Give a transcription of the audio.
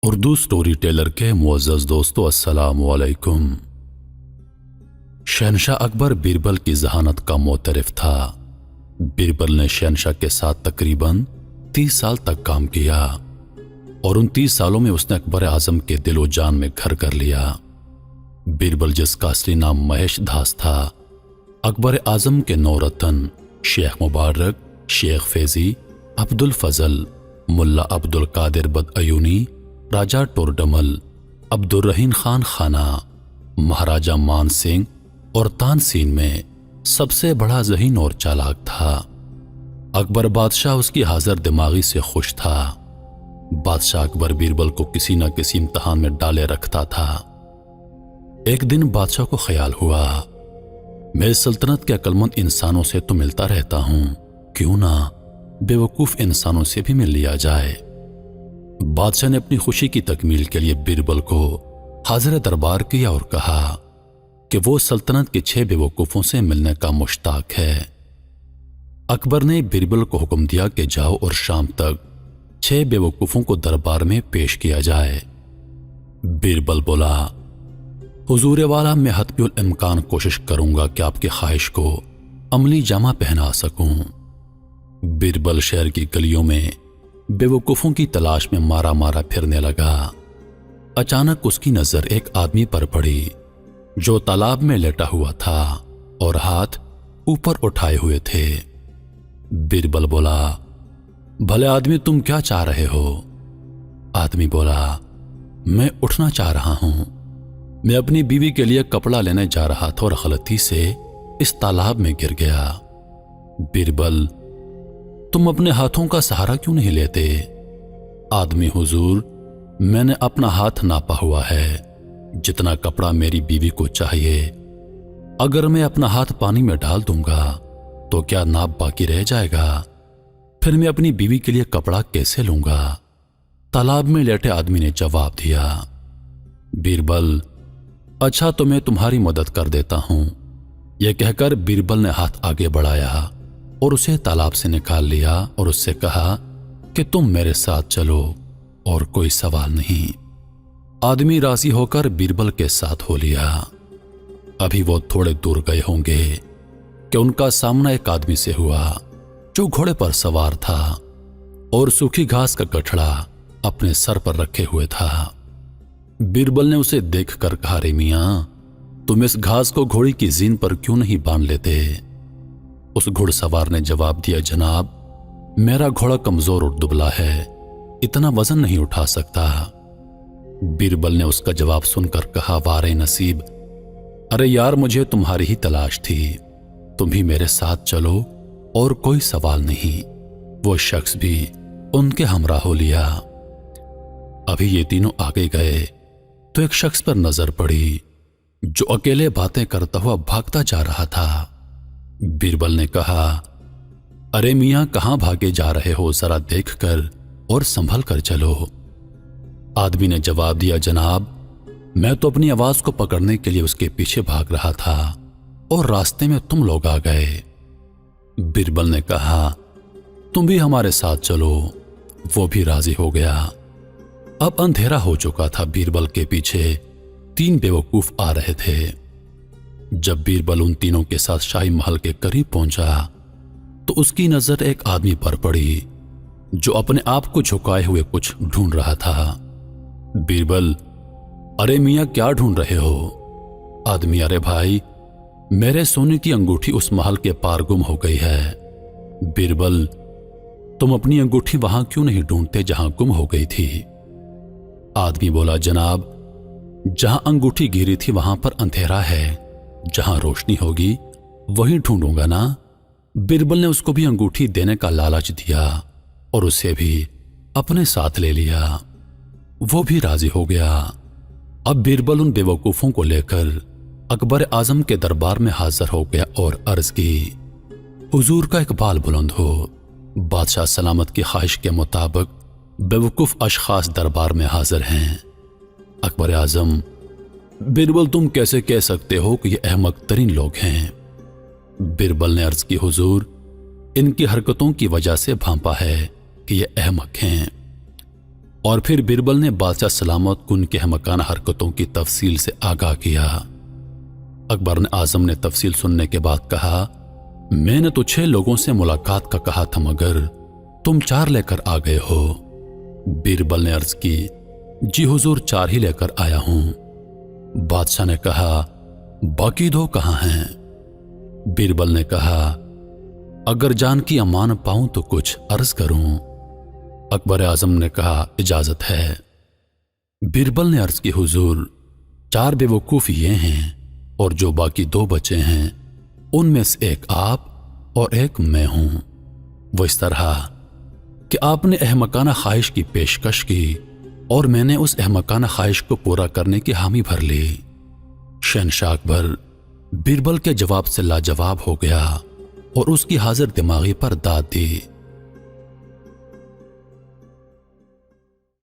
Urdu story tailor کے معزز دوستو السلام علیکم۔ شہنشاہ اکبر بیربل کی ذہانت کا معترف تھا۔ بیربل نے شہنشاہ کے ساتھ تقریباً 30 سال تک کام کیا اور ان 30 سالوں میں اس نے اکبر اعظم کے دل و جان میں گھر کر لیا۔ بیربل، جس کا اصلی نام مہیش داس تھا، اکبر اعظم کے 9 رتن شیخ مبارک، شیخ فیضی، عبد الفضل، ملا عبد القادر بدعیونی، راجہ ٹورڈمل، عبد الرحیم خان خانہ، مہاراجہ مان سنگھ اور تان سین میں سب سے بڑا ذہین اور چالاک تھا۔ اکبر بادشاہ اس کی حاضر دماغی سے خوش تھا۔ بادشاہ اکبر بیربل کو کسی نہ کسی امتحان میں ڈالے رکھتا تھا۔ ایک دن بادشاہ کو خیال ہوا، میں سلطنت کے عقلمند انسانوں سے تو ملتا رہتا ہوں، کیوں نہ بے وقوف انسانوں سے بھی مل لیا جائے۔ بادشاہ نے اپنی خوشی کی تکمیل کے لیے بیربل کو حاضر دربار کیا اور کہا کہ وہ سلطنت کے 6 بے وقوفوں سے ملنے کا مشتاق ہے۔ اکبر نے بیربل کو حکم دیا کہ جاؤ اور شام تک 6 بے وقوفوں کو دربار میں پیش کیا جائے۔ بیربل بولا، حضور والا، میں حتمی الامکان کوشش کروں گا کہ آپ کی خواہش کو عملی جامہ پہنا سکوں۔ بیربل شہر کی گلیوں میں بے وقوفوں کی تلاش میں مارا مارا پھرنے لگا۔ اچانک اس کی نظر ایک آدمی پر پڑی جو تالاب میں لیٹا ہوا تھا اور ہاتھ اوپر اٹھائے ہوئے تھے۔ بیربل بولا، بھلے آدمی، تم کیا چاہ رہے ہو؟ آدمی بولا، میں اٹھنا چاہ رہا ہوں۔ میں اپنی بیوی کے لیے کپڑا لینے جا رہا تھا اور غلطی سے اس تالاب میں گر گیا۔ بیربل، تم اپنے ہاتھوں کا سہارا کیوں نہیں لیتے؟ آدمی، حضور، میں نے اپنا ہاتھ ناپا ہوا ہے، جتنا کپڑا میری بیوی کو چاہیے۔ اگر میں اپنا ہاتھ پانی میں ڈال دوں گا تو کیا ناپ باقی رہ جائے گا؟ پھر میں اپنی بیوی کے لیے کپڑا کیسے لوں گا؟ تالاب میں لیٹے آدمی نے جواب دیا۔ بیربل، اچھا تو میں تمہاری مدد کر دیتا ہوں۔ یہ کہہ کر بیربل نے ہاتھ آگے بڑھایا اور اسے تالاب سے نکال لیا اور اس سے کہا کہ تم میرے ساتھ چلو اور کوئی سوال نہیں۔ آدمی راضی ہو کر بیربل کے ساتھ ہو لیا۔ ابھی وہ تھوڑے دور گئے ہوں گے کہ ان کا سامنا ایک آدمی سے ہوا جو گھوڑے پر سوار تھا اور سوکھی گھاس کا گٹھڑا اپنے سر پر رکھے ہوئے تھا۔ بیربل نے اسے دیکھ کر کہا، رے میاں، تم اس گھاس کو گھوڑی کی زین پر کیوں نہیں باندھ لیتے؟ اس گھڑ سوار نے جواب دیا، جناب، میرا گھوڑا کمزور اور دبلا ہے، اتنا وزن نہیں اٹھا سکتا۔ بیربل نے اس کا جواب سن کر کہا، وارے نصیب، ارے یار، مجھے تمہاری ہی تلاش تھی، تم بھی میرے ساتھ چلو اور کوئی سوال نہیں۔ وہ شخص بھی ان کے ہمراہ ہو لیا۔ ابھی یہ تینوں آگے گئے تو ایک شخص پر نظر پڑی جو اکیلے باتیں کرتا ہوا بھاگتا جا رہا تھا۔ بیربل نے کہا، ارے میاں، کہاں بھاگے جا رہے ہو؟ ذرا دیکھ کر اور سنبھل کر چلو۔ آدمی نے جواب دیا، جناب، میں تو اپنی آواز کو پکڑنے کے لیے اس کے پیچھے بھاگ رہا تھا اور راستے میں تم لوگ آ گئے۔ بیربل نے کہا، تم بھی ہمارے ساتھ چلو۔ وہ بھی راضی ہو گیا۔ اب اندھیرا ہو چکا تھا۔ بیربل کے پیچھے 3 بیوقوف آ رہے تھے۔ جب بیربل ان تینوں کے ساتھ شاہی محل کے قریب پہنچا تو اس کی نظر ایک آدمی پر پڑی جو اپنے آپ کو جھکائے ہوئے کچھ ڈھونڈ رہا تھا۔ بیربل، ارے میاں، کیا ڈھونڈ رہے ہو؟ آدمی، ارے بھائی، میرے سونے کی انگوٹھی اس محل کے پار گم ہو گئی ہے۔ بیربل، تم اپنی انگوٹھی وہاں کیوں نہیں ڈھونڈتے جہاں گم ہو گئی تھی؟ آدمی بولا، جناب، جہاں انگوٹھی گری تھی وہاں پر اندھیرا ہے، جہاں روشنی ہوگی وہیں ڈھونڈوں گا نا۔ بیربل نے اس کو بھی انگوٹھی دینے کا لالچ دیا اور اسے بھی اپنے ساتھ لے لیا۔ وہ بھی راضی ہو گیا۔ اب بیربل ان بیوقوفوں کو لے کر اکبر اعظم کے دربار میں حاضر ہو گیا اور عرض کی، حضور کا اقبال بلند ہو۔ بادشاہ سلامت کی خواہش کے مطابق بیوقوف اشخاص دربار میں حاضر ہیں۔ اکبر اعظم، بیربل، تم کیسے کہہ سکتے ہو کہ یہ احمق ترین لوگ ہیں؟ بیربل نے عرض کی، حضور، ان کی حرکتوں کی وجہ سے بھانپا ہے کہ یہ احمق ہیں۔ اور پھر بربل نے بادشاہ سلامت کو ان کی احمقانہ حرکتوں کی تفصیل سے آگاہ کیا۔ اکبر اعظم نے تفصیل سننے کے بعد کہا، میں نے تو 6 لوگوں سے ملاقات کا کہا تھا، مگر تم 4 لے کر آ گئے ہو۔ بربل نے عرض کی، جی حضور 4 ہی لے کر آیا ہوں۔ بادشاہ نے کہا، باقی 2 کہاں ہیں؟ بربل نے کہا، اگر جان کی امان پاؤں تو کچھ عرض کروں۔ اکبر اعظم نے کہا، اجازت ہے۔ بربل نے عرض کی، حضور 4 بے وقوف یہ ہیں، اور جو باقی 2 بچے ہیں ان میں سے ایک آپ اور ایک میں ہوں۔ وہ اس طرح کہ آپ نے احمقانہ خواہش کی پیشکش کی اور میں نے اس احمقانہ خواہش کو پورا کرنے کی حامی بھر لی۔ شہنشاہ اکبر بربل کے جواب سے لاجواب ہو گیا اور اس کی حاضر دماغی پر داد دی۔